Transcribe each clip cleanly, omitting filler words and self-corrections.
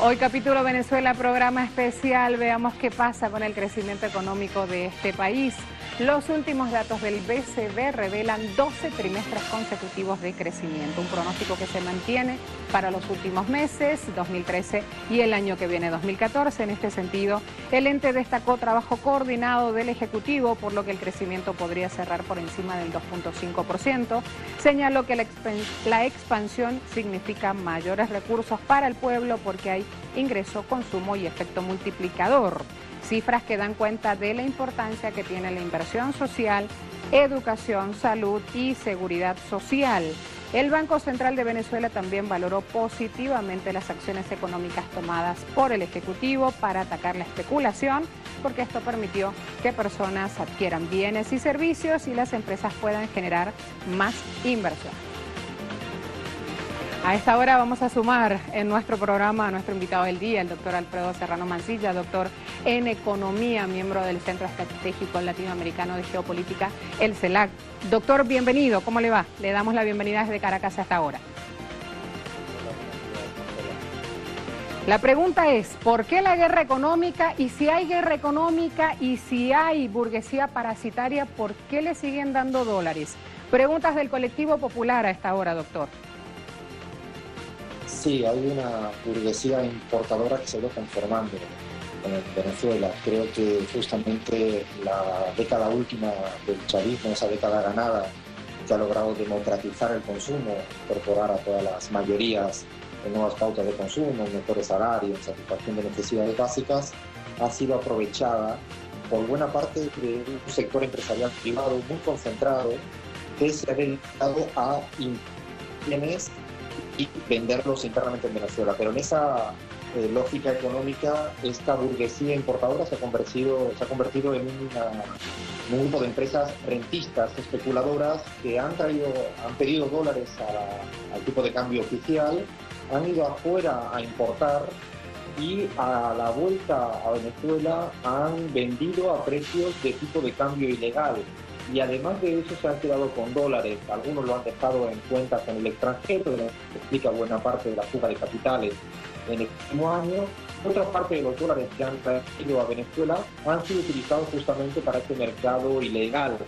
Hoy capítulo Venezuela, programa especial. Veamos qué pasa con el crecimiento económico de este país. Los últimos datos del BCB revelan 12 trimestres consecutivos de crecimiento, un pronóstico que se mantiene para los últimos meses, 2013 y el año que viene, 2014. En este sentido, el ente destacó trabajo coordinado del Ejecutivo, por lo que el crecimiento podría cerrar por encima del 2.5%. Señaló que la expansión significa mayores recursos para el pueblo porque hay ingreso, consumo y efecto multiplicador. Cifras que dan cuenta de la importancia que tiene la inversión social, educación, salud y seguridad social. El Banco Central de Venezuela también valoró positivamente las acciones económicas tomadas por el Ejecutivo para atacar la especulación, porque esto permitió que personas adquieran bienes y servicios y las empresas puedan generar más inversión. A esta hora vamos a sumar en nuestro programa a nuestro invitado del día, el doctor Alfredo Serrano Mancilla, doctor en Economía, miembro del Centro Estratégico Latinoamericano de Geopolítica, el CELAC. Doctor, bienvenido, ¿cómo le va? Le damos la bienvenida desde Caracas hasta ahora. La pregunta es, ¿por qué la guerra económica? Y si hay guerra económica y si hay burguesía parasitaria, ¿por qué le siguen dando dólares? Preguntas del colectivo popular a esta hora, doctor. Sí, hay una burguesía importadora que se va conformando en Venezuela. Creo que justamente la década última del chavismo, esa década ganada, que ha logrado democratizar el consumo, incorporar a todas las mayorías en nuevas pautas de consumo, mejores salarios, satisfacción de necesidades básicas, ha sido aprovechada por buena parte de un sector empresarial privado muy concentrado que se ha dedicado a bienes y venderlos internamente en Venezuela. Pero en esa lógica económica, esta burguesía importadora se ha convertido en un grupo de empresas rentistas, especuladoras, que han pedido dólares al tipo de cambio oficial, han ido afuera a importar y a la vuelta a Venezuela han vendido a precios de tipo de cambio ilegal. Y además de eso se han quedado con dólares, algunos lo han dejado en cuentas en el extranjero, que explica buena parte de la fuga de capitales en el último año. Otra parte de los dólares que han traído a Venezuela han sido utilizados justamente para este mercado ilegal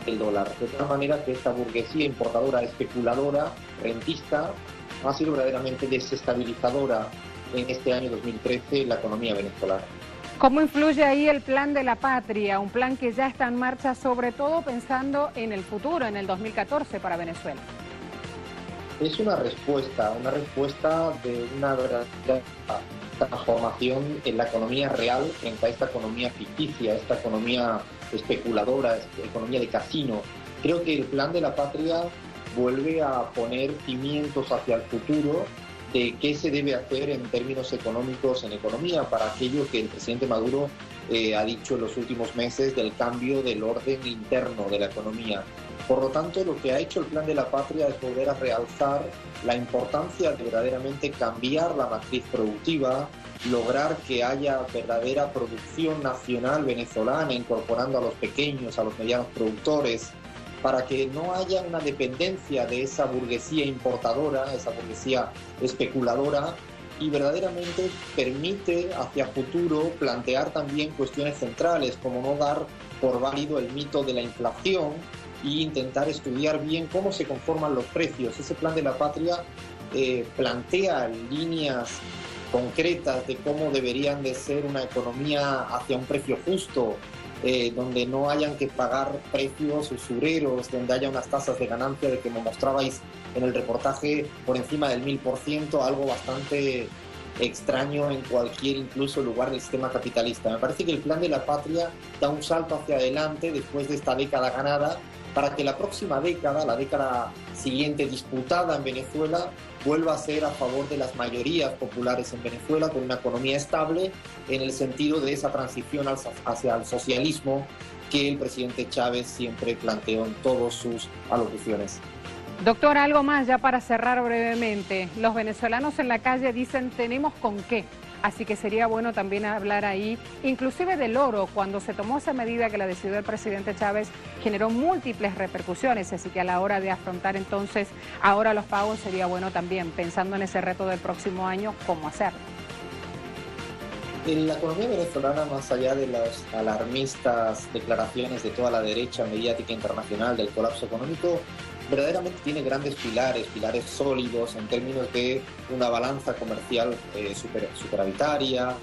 del dólar. De tal manera que esta burguesía importadora, especuladora, rentista, ha sido verdaderamente desestabilizadora en este año 2013 en la economía venezolana. ¿Cómo influye ahí el plan de la patria, un plan que ya está en marcha, sobre todo pensando en el futuro, en el 2014 para Venezuela? Es una respuesta de una verdadera transformación en la economía real frente a esta economía ficticia, esta economía especuladora, economía de casino. Creo que el plan de la patria vuelve a poner cimientos hacia el futuro de qué se debe hacer en términos económicos en economía para aquello que el presidente Maduro ha dicho en los últimos meses del cambio del orden interno de la economía. Por lo tanto, lo que ha hecho el Plan de la Patria es volver a realzar la importancia de verdaderamente cambiar la matriz productiva, lograr que haya verdadera producción nacional venezolana, incorporando a los pequeños, a los medianos productores, para que no haya una dependencia de esa burguesía importadora, esa burguesía especuladora, y verdaderamente permite hacia futuro plantear también cuestiones centrales, como no dar por válido el mito de la inflación e intentar estudiar bien cómo se conforman los precios. Ese Plan de la Patria plantea líneas concretas de cómo deberían de ser una economía hacia un precio justo, donde no hayan que pagar precios usureros, donde haya unas tasas de ganancia de que me mostrabais en el reportaje por encima del 1000%, algo bastante extraño en cualquier incluso lugar del sistema capitalista. Me parece que el Plan de la Patria da un salto hacia adelante después de esta década ganada, para que la próxima década, la década siguiente disputada en Venezuela, vuelva a ser a favor de las mayorías populares en Venezuela, con una economía estable en el sentido de esa transición hacia el socialismo que el presidente Chávez siempre planteó en todas sus alocuciones. Doctor, algo más ya para cerrar brevemente. Los venezolanos en la calle dicen tenemos con qué. Así que sería bueno también hablar ahí, inclusive del oro, cuando se tomó esa medida que la decidió el presidente Chávez, generó múltiples repercusiones, así que a la hora de afrontar entonces ahora los pagos sería bueno también, pensando en ese reto del próximo año, cómo hacerlo. En la economía venezolana, más allá de las alarmistas declaraciones de toda la derecha mediática internacional del colapso económico, verdaderamente tiene grandes pilares sólidos en términos de una balanza comercial superavitaria,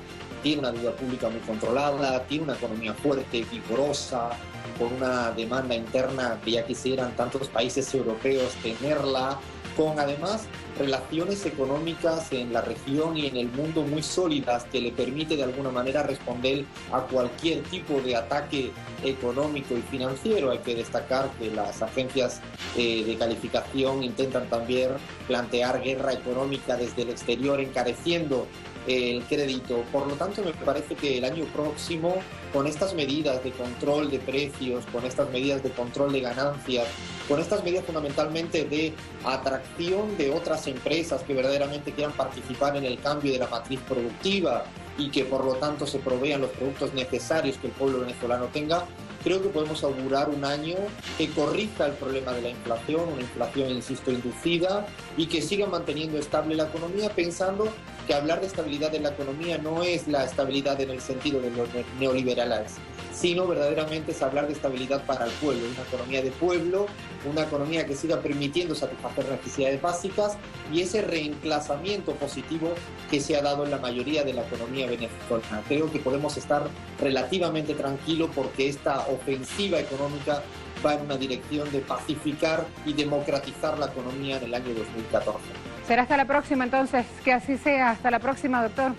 tiene una deuda pública muy controlada, tiene una economía fuerte, vigorosa, con una demanda interna que ya quisieran tantos países europeos tenerla, con además relaciones económicas en la región y en el mundo muy sólidas que le permite de alguna manera responder a cualquier tipo de ataque económico y financiero. Hay que destacar que las agencias de calificación intentan también plantear guerra económica desde el exterior, encareciendo el crédito. Por lo tanto, me parece que el año próximo, con estas medidas de control de precios, con estas medidas de control de ganancias, con estas medidas fundamentalmente de atracción de otras empresas que verdaderamente quieran participar en el cambio de la matriz productiva y que por lo tanto se provean los productos necesarios que el pueblo venezolano tenga, creo que podemos augurar un año que corrija el problema de la inflación, una inflación, insisto, inducida, y que siga manteniendo estable la economía, pensando que hablar de estabilidad en la economía no es la estabilidad en el sentido de los neoliberales, sino verdaderamente es hablar de estabilidad para el pueblo, una economía de pueblo, una economía que siga permitiendo satisfacer necesidades básicas y ese reenclazamiento positivo que se ha dado en la mayoría de la economía venezolana. Creo que podemos estar relativamente tranquilos porque esta ofensiva económica va en una dirección de pacificar y democratizar la economía en el año 2014. Será hasta la próxima entonces, que así sea. Hasta la próxima, doctor.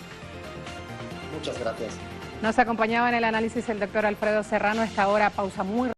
Muchas gracias. Nos acompañaba en el análisis el doctor Alfredo Serrano. Esta hora pausa muy